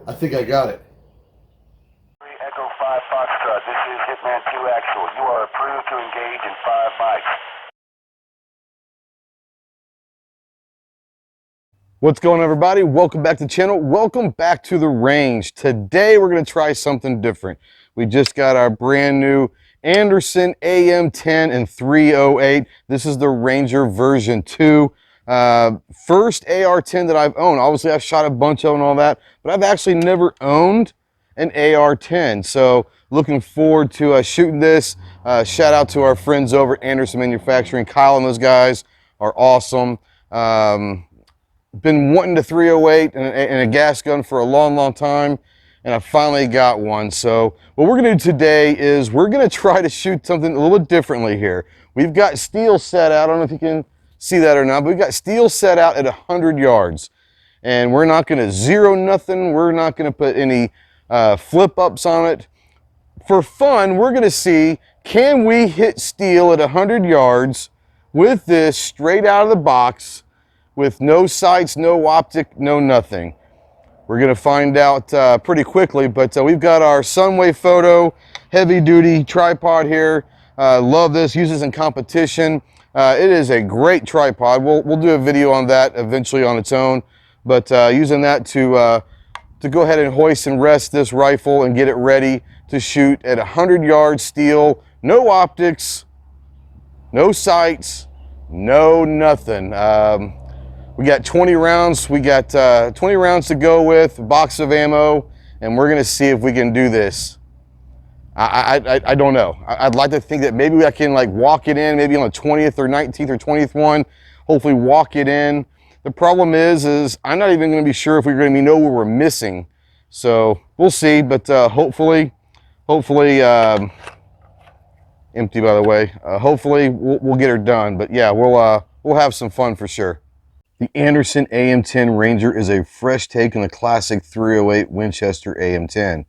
I think I got it. Echo 5 Foxtrot, this is Hitman 2 Actual. You are approved to engage in 5 mics. What's going on, everybody? Welcome back to the channel. Welcome back to the range. Today we're going to try something different. We just got our brand new Anderson AM10 and 308. This is the Ranger version 2. First AR-10 that I've owned. Obviously I've shot a bunch of them and all that, but I've actually never owned an AR-10. So looking forward to shooting this. Shout out to our friends over at Anderson Manufacturing. Kyle and those guys are awesome. Been wanting the 308 and a gas gun for a long time, and I finally got one. So what we're gonna do today is we're gonna try to shoot something a little bit differently here. We've got steel set out. I don't know if you can see that or not, but we've got steel set out at 100 yards. And we're not gonna zero nothing. We're not gonna put any flip ups on it. For fun, we're gonna see, can we hit steel at 100 yards with this straight out of the box, with no sights, no optic, no nothing. We're gonna find out pretty quickly, but we've got our Sunway Photo heavy duty tripod here. Love this, use this in competition. It is a great tripod. We'll do a video on that eventually on its own, but using that to go ahead and hoist and rest this rifle and get it ready to shoot at 100 yards steel, no optics, no sights, no nothing. We got 20 rounds. We got 20 rounds to go with, a box of ammo, and we're gonna see if we can do this. I don't know. I'd like to think that maybe I can like walk it in, maybe on the 20th or 19th or 20th one, hopefully walk it in. The problem is I'm not even gonna be sure if we're gonna know what we're missing. So we'll see, but hopefully, empty by the way, hopefully we'll get her done. But yeah, we'll have some fun for sure. The Anderson AM10 Ranger is a fresh take on the classic 308 Winchester AM10.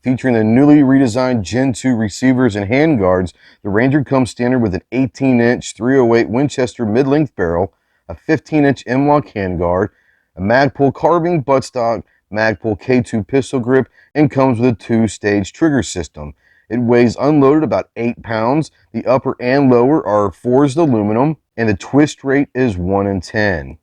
Featuring the newly redesigned Gen 2 receivers and handguards, the Ranger comes standard with an 18-inch 308 Winchester mid-length barrel, a 15-inch M-Lock handguard, a Magpul carbine buttstock, Magpul K2 pistol grip, and comes with a 2-stage trigger system. It weighs unloaded about 8 pounds. The upper and lower are forged aluminum, and the twist rate is 1 in 10.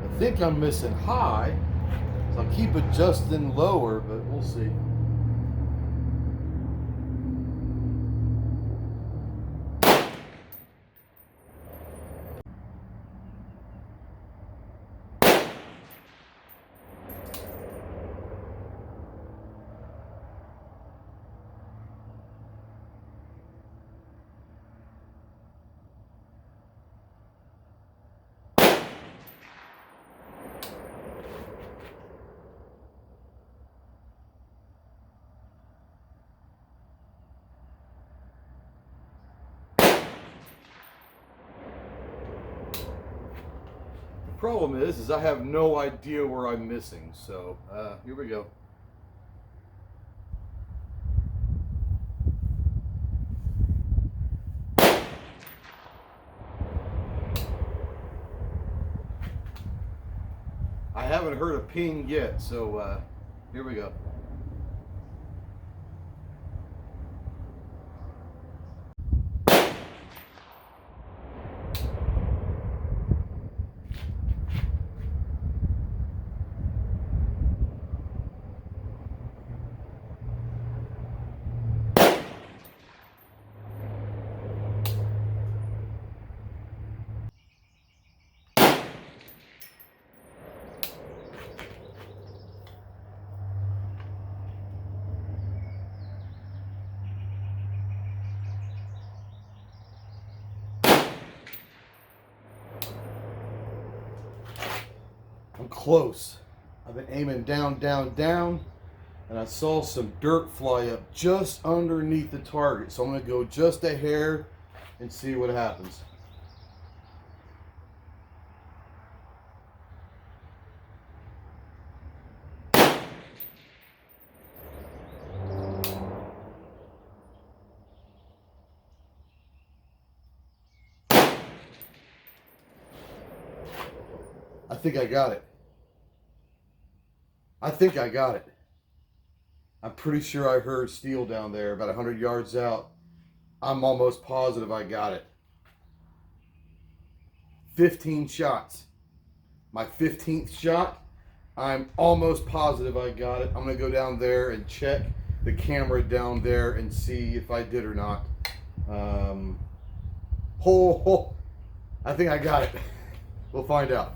I think I'm missing high, so I'll keep adjusting lower, but we'll see. The problem is I have no idea where I'm missing. So here we go. I haven't heard a ping yet, so here we go. I'm close. I've been aiming down, down, down, and I saw some dirt fly up just underneath the target. So I'm gonna go just a hair and see what happens. I think I got it. I think I got it. I'm pretty sure I heard steel down there about 100 yards out. I'm almost positive I got it. 15 shots. My 15th shot. I'm almost positive I got it. I'm going to go down there and check the camera down there and see if I did or not. I think I got it. We'll find out.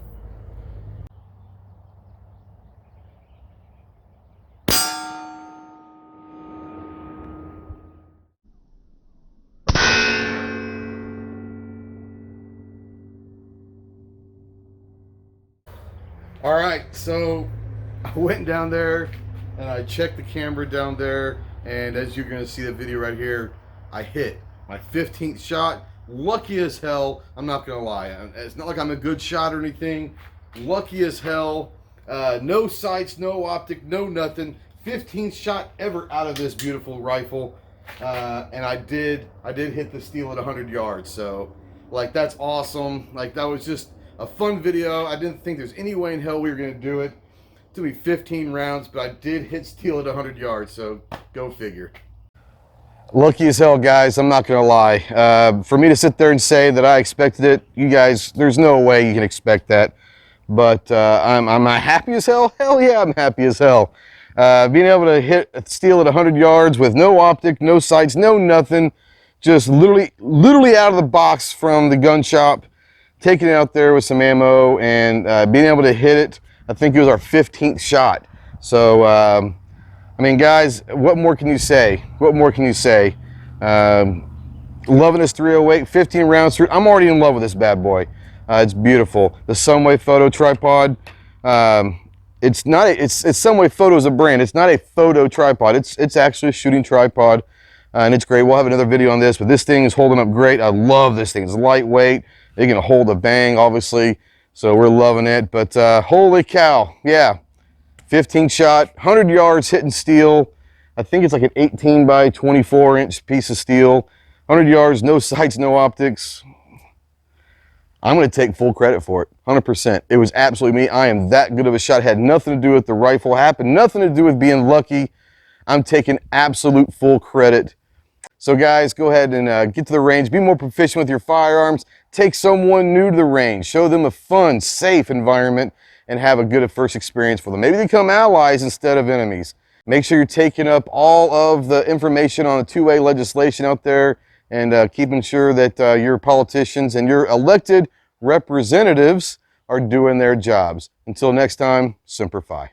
All right, so I went down there and I checked the camera down there, and as you're gonna see the video right here, I hit my 15th shot. Lucky as hell, I'm not gonna lie. It's not like I'm a good shot or anything. Lucky as hell. No sights, no optic, no nothing. 15th shot ever out of this beautiful rifle. And I did hit the steel at 100 yards. So like, that's awesome. Like, that was just a fun video. I didn't think there's any way in hell we were gonna do it. It's gonna be 15 rounds, but I did hit steel at 100 yards, so go figure. Lucky as hell, guys. I'm not gonna lie. For me to sit there and say that I expected it, you guys, there's no way you can expect that. But I'm happy as hell. Hell yeah, I'm happy as hell. Being able to hit steel at 100 yards with no optic, no sights, no nothing, just literally out of the box from the gun shop, taking it out there with some ammo and being able to hit it. I think it was our 15th shot. So, I mean, guys, what more can you say? What more can you say? Loving this 308, 15 rounds through. I'm already in love with this bad boy. It's beautiful. The Sunway Photo tripod. It's Sunway Photo is a brand. It's not a photo tripod. It's actually a shooting tripod, and it's great. We'll have another video on this, but this thing is holding up great. I love this thing. It's lightweight. It can hold a bang, obviously. So we're loving it. But holy cow, yeah. 15 shot, 100 yards hitting steel. I think it's like an 18 by 24 inch piece of steel. 100 yards, no sights, no optics. I'm going to take full credit for it, 100%. It was absolutely me. I am that good of a shot. It had nothing to do with the rifle. Happened nothing to do with being lucky. I'm taking absolute full credit. So guys, go ahead and get to the range. Be more proficient with your firearms. Take someone new to the range. Show them a fun, safe environment and have a good first experience for them. Maybe become allies instead of enemies. Make sure you're taking up all of the information on the 2A legislation out there and keeping sure that your politicians and your elected representatives are doing their jobs. Until next time, Semper Fi.